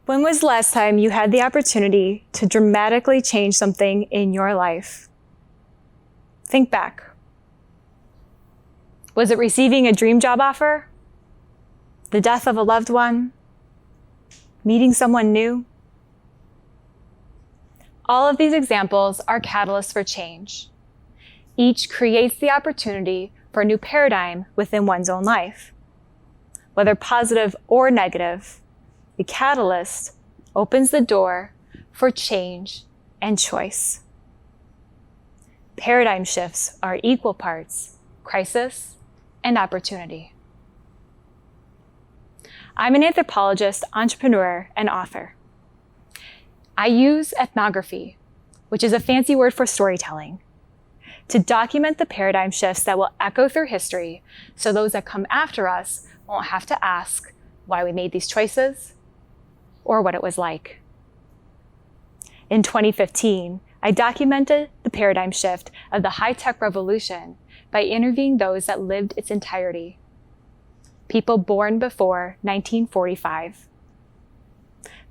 When was the last time you had the opportunity to dramatically change something in your life? Think back. Was it receiving a dream job offer? The death of a loved one? Meeting someone new? All of these examples are catalysts for change. Each creates the opportunity for a new paradigm within one's own life. Whether positive or negative, the catalyst opens the door for change and choice. Paradigm shifts are equal parts crisis and opportunity. I'm an anthropologist, entrepreneur, and author. I use ethnography, which is a fancy word for storytelling, to document the paradigm shifts that will echo through history so those that come after us won't have to ask why we made these choices or what it was like. In 2015, I documented the paradigm shift of the high-tech revolution by interviewing those that lived its entirety, people born before 1945.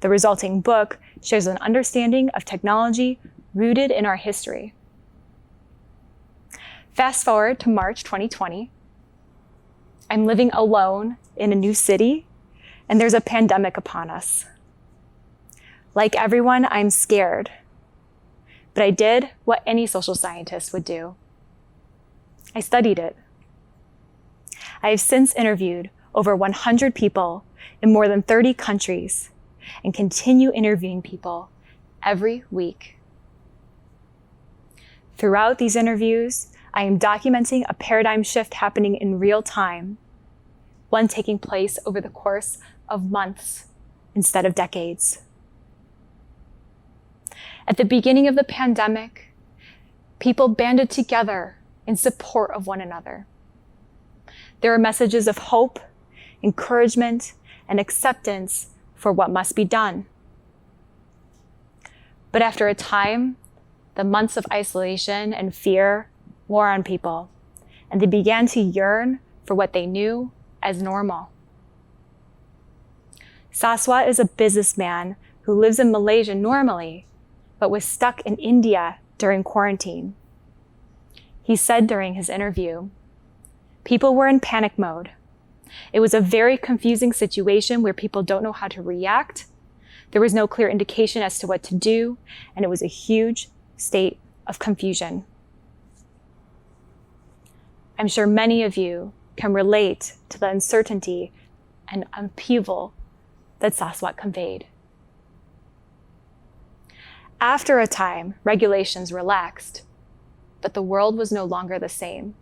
The resulting book shares an understanding of technology rooted in our history. Fast forward to March 2020. I'm living alone in a new city, and there's a pandemic upon us. Like everyone, I'm scared. But I did what any social scientist would do. I studied it. I have since interviewed over 100 people in more than 30 countries and continue interviewing people every week. Throughout these interviews, I am documenting a paradigm shift happening in real time, one taking place over the course of months instead of decades. At the beginning of the pandemic, people banded together in support of one another. There are messages of hope, encouragement, and acceptance for what must be done. But after a time, the months of isolation and fear wore on people, and they began to yearn for what they knew as normal. Saswat is a businessman who lives in Malaysia normally, but was stuck in India during quarantine. He said during his interview, "People were in panic mode. It was a very confusing situation where people don't know how to react. There was no clear indication as to what to do, and it was a huge state of confusion." I'm sure many of you can relate to the uncertainty and upheaval that Saswat conveyed. After a time, regulations relaxed, but the world was no longer the same.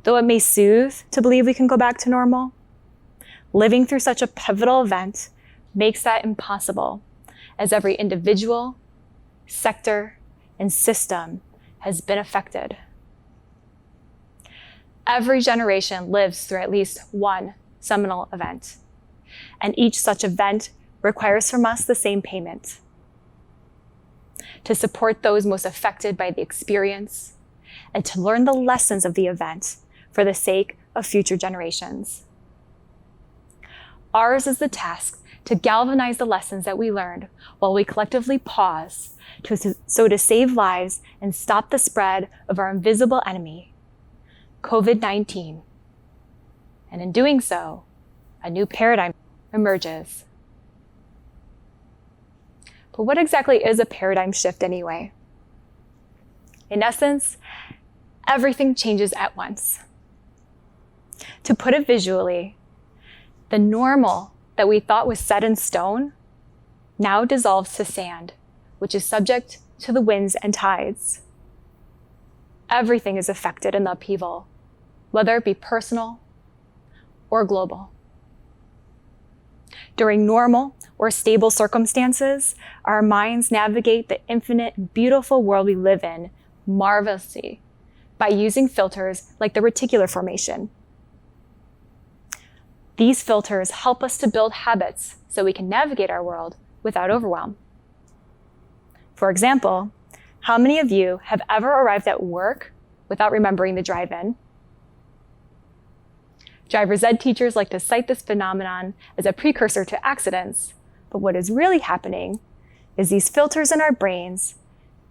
Though it may soothe to believe we can go back to normal, living through such a pivotal event makes that impossible, as every individual, sector, and system has been affected. Every generation lives through at least one seminal event, and each such event requires from us the same payment: to support those most affected by the experience, and to learn the lessons of the event for the sake of future generations. Ours is the task to galvanize the lessons that we learned while we collectively pause to save lives and stop the spread of our invisible enemy, COVID-19. And in doing so, a new paradigm emerges. But what exactly is a paradigm shift anyway? In essence, everything changes at once. To put it visually, the normal that we thought was set in stone now dissolves to sand, which is subject to the winds and tides. Everything is affected in the upheaval, whether it be personal or global. During normal or stable circumstances, our minds navigate the infinite and beautiful world we live in marvelously by using filters like the reticular formation. These filters help us to build habits so we can navigate our world without overwhelm. For example, how many of you have ever arrived at work without remembering the drive-in? Driver's ed teachers like to cite this phenomenon as a precursor to accidents, But what is really happening is these filters in our brains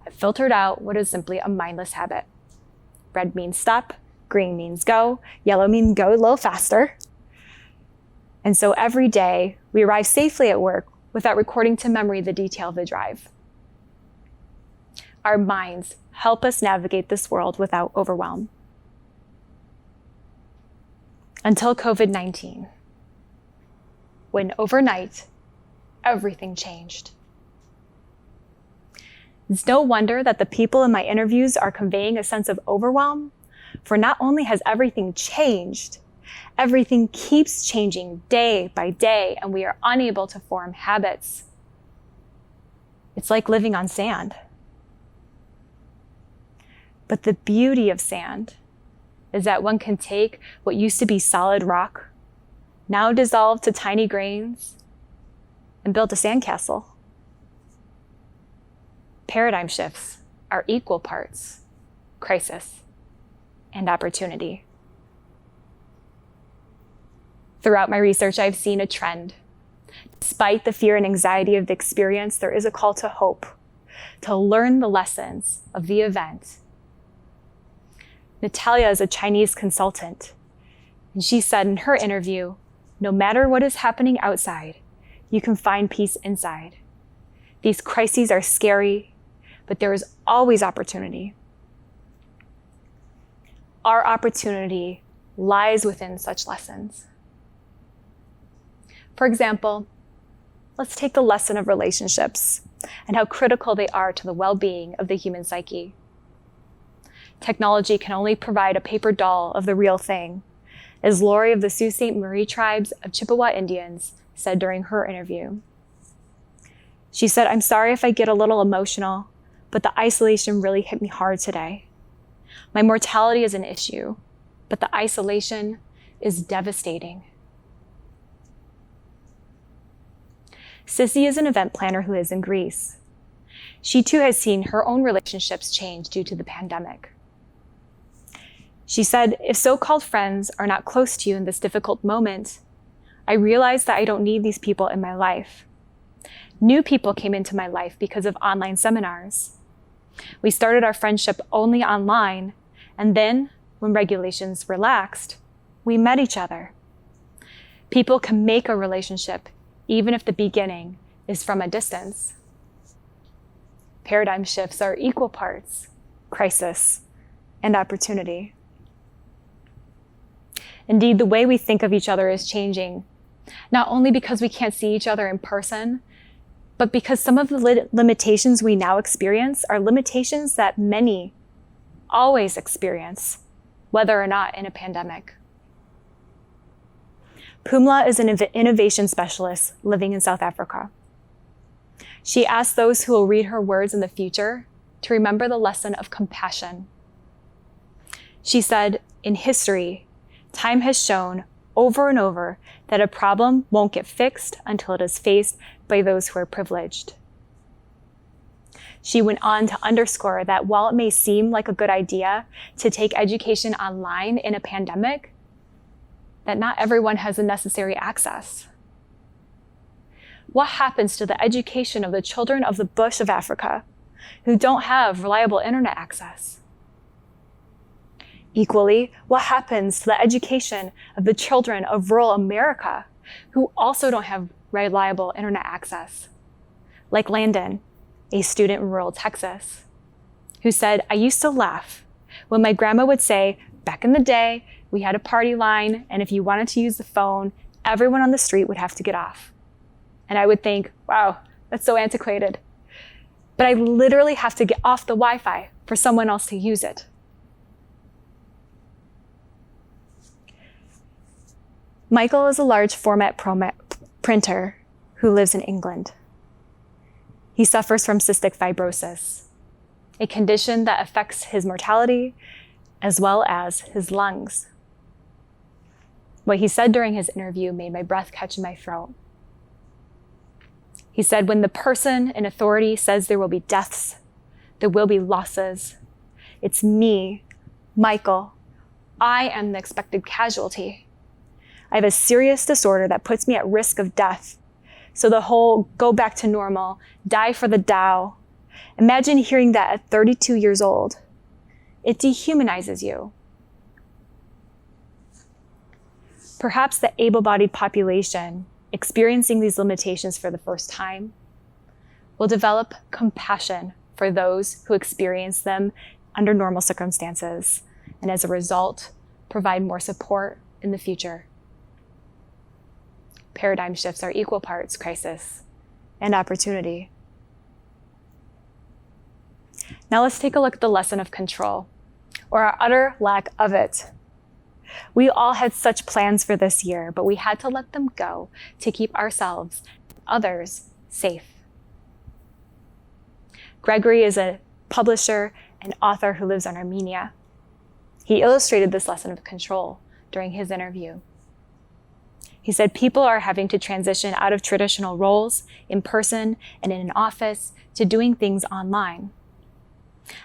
have filtered out what is simply a mindless habit. Red means stop, green means go, yellow means go a little faster. And so every day we arrive safely at work without recording to memory the detail of the drive. Our minds help us navigate this world without overwhelm. Until COVID-19, when overnight, everything changed. It's no wonder that the people in my interviews are conveying a sense of overwhelm, for not only has everything changed, everything keeps changing day by day, and we are unable to form habits. It's like living on sand. But the beauty of sand is that one can take what used to be solid rock, now dissolved to tiny grains, and build a sandcastle. Paradigm shifts are equal parts crisis and opportunity. Throughout my research, I've seen a trend. Despite the fear and anxiety of the experience, there is a call to hope, to learn the lessons of the event. Natalia is a Chinese consultant, and she said in her interview, no matter what is happening outside, you can find peace inside. These crises are scary, but there is always opportunity. Our opportunity lies within such lessons. For example, let's take the lesson of relationships and how critical they are to the well-being of the human psyche. Technology can only provide a paper doll of the real thing, as Lori of the Sault Ste. Marie tribes of Chippewa Indians said during her interview. She said, I'm sorry if I get a little emotional, but the isolation really hit me hard today. My mortality is an issue, but the isolation is devastating. Sissy is an event planner who lives in Greece. She too has seen her own relationships change due to the pandemic. She said, if so-called friends are not close to you in this difficult moment, I realized that I don't need these people in my life. New people came into my life because of online seminars. We started our friendship only online, and then, when regulations relaxed, we met each other. People can make a relationship even if the beginning is from a distance. Paradigm shifts are equal parts crisis and opportunity. Indeed, the way we think of each other is changing, not only because we can't see each other in person, but because some of the limitations we now experience are limitations that many always experience, whether or not in a pandemic. Pumla is an innovation specialist living in South Africa. She asks those who will read her words in the future to remember the lesson of compassion. She said, in history, time has shown over and over that a problem won't get fixed until it is faced by those who are privileged. She went on to underscore that while it may seem like a good idea to take education online in a pandemic, that not everyone has the necessary access. What happens to the education of the children of the bush of Africa who don't have reliable internet access? Equally, what happens to the education of the children of rural America who also don't have reliable internet access? Like Landon, a student in rural Texas, who said, I used to laugh when my grandma would say, back in the day, we had a party line, and if you wanted to use the phone, everyone on the street would have to get off. And I would think, wow, that's so antiquated. But I literally have to get off the Wi-Fi for someone else to use it. Michael is a large format printer who lives in England. He suffers from cystic fibrosis, a condition that affects his mortality as well as his lungs. What he said during his interview made my breath catch in my throat. He said, when the person in authority says there will be deaths, there will be losses, it's me, Michael. I am the expected casualty. I have a serious disorder that puts me at risk of death. So the whole go back to normal, die for the Tao. Imagine hearing that at 32 years old. It dehumanizes you. Perhaps the able-bodied population experiencing these limitations for the first time will develop compassion for those who experience them under normal circumstances, and as a result, provide more support in the future. Paradigm shifts are equal parts crisis and opportunity. Now let's take a look at the lesson of control, or our utter lack of it. We all had such plans for this year, but we had to let them go to keep ourselves and others safe. Gregory is a publisher and author who lives in Armenia. He illustrated this lesson of control during his interview. He said people are having to transition out of traditional roles in person and in an office to doing things online.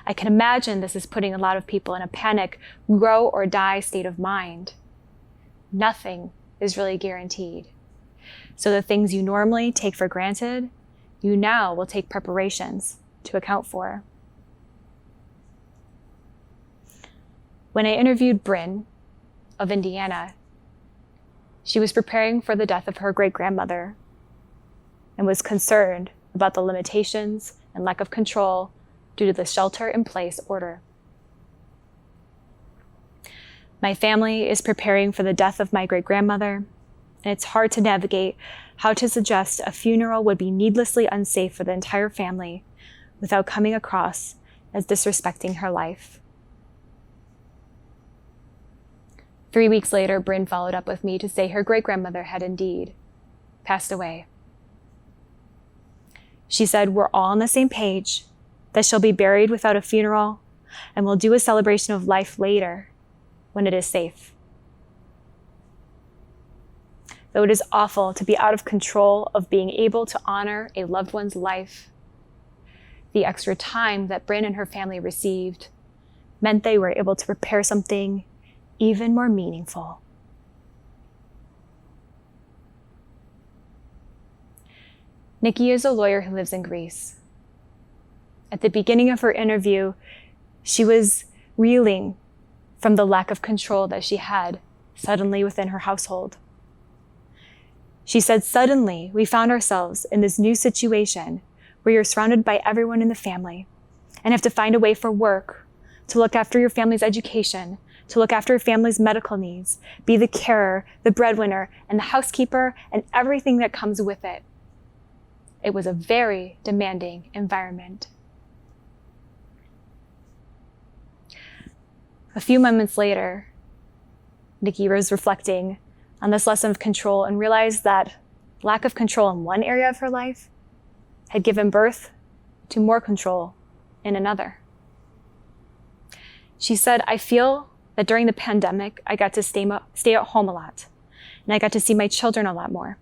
I can imagine this is putting a lot of people in a panic, grow or die state of mind. Nothing is really guaranteed. So the things you normally take for granted, you now will take preparations to account for. When I interviewed Bryn of Indiana, she was preparing for the death of her great-grandmother and was concerned about the limitations and lack of control due to the shelter-in-place order. My family is preparing for the death of my great-grandmother, and it's hard to navigate how to suggest a funeral would be needlessly unsafe for the entire family without coming across as disrespecting her life. 3 weeks later, Bryn followed up with me to say her great-grandmother had indeed passed away. She said, "We're all on the same page, that she'll be buried without a funeral, and we'll do a celebration of life later when it is safe." Though it is awful to be out of control of being able to honor a loved one's life, the extra time that Bryn and her family received meant they were able to prepare something even more meaningful. Nikki is a lawyer who lives in Greece. At the beginning of her interview, she was reeling from the lack of control that she had suddenly within her household. She said, "Suddenly, we found ourselves in this new situation where you're surrounded by everyone in the family and have to find a way for work, to look after your family's education, to look after your family's medical needs, be the carer, the breadwinner, and the housekeeper, and everything that comes with it." It was a very demanding environment. A few moments later, Nikki was reflecting on this lesson of control and realized that lack of control in one area of her life had given birth to more control in another. She said, "I feel that during the pandemic, I got to stay at home a lot, and I got to see my children a lot more.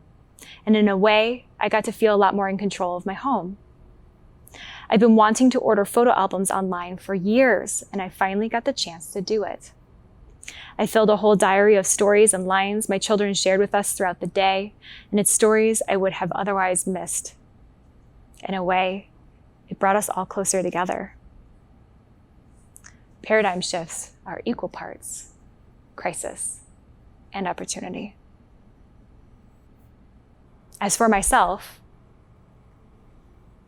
And in a way, I got to feel a lot more in control of my home. I've been wanting to order photo albums online for years, and I finally got the chance to do it. I filled a whole diary of stories and lines my children shared with us throughout the day, and it's stories I would have otherwise missed. In a way, it brought us all closer together." Paradigm shifts are equal parts crisis and opportunity. As for myself,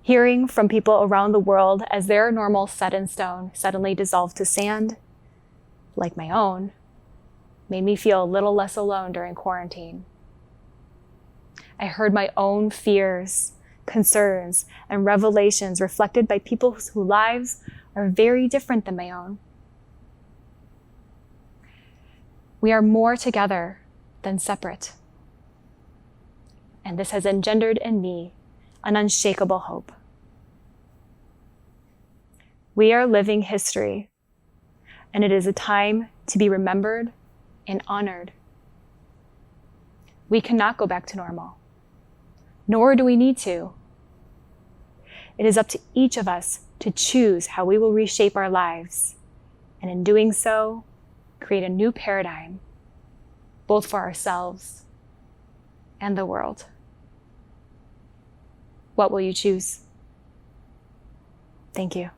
hearing from people around the world as their normal set in stone suddenly dissolved to sand, like my own, made me feel a little less alone during quarantine. I heard my own fears, concerns, and revelations reflected by people whose lives are very different than my own. We are more together than separate. And this has engendered in me an unshakable hope. We are living history, and it is a time to be remembered and honored. We cannot go back to normal, nor do we need to. It is up to each of us to choose how we will reshape our lives, and in doing so, create a new paradigm, both for ourselves and the world. What will you choose? Thank you.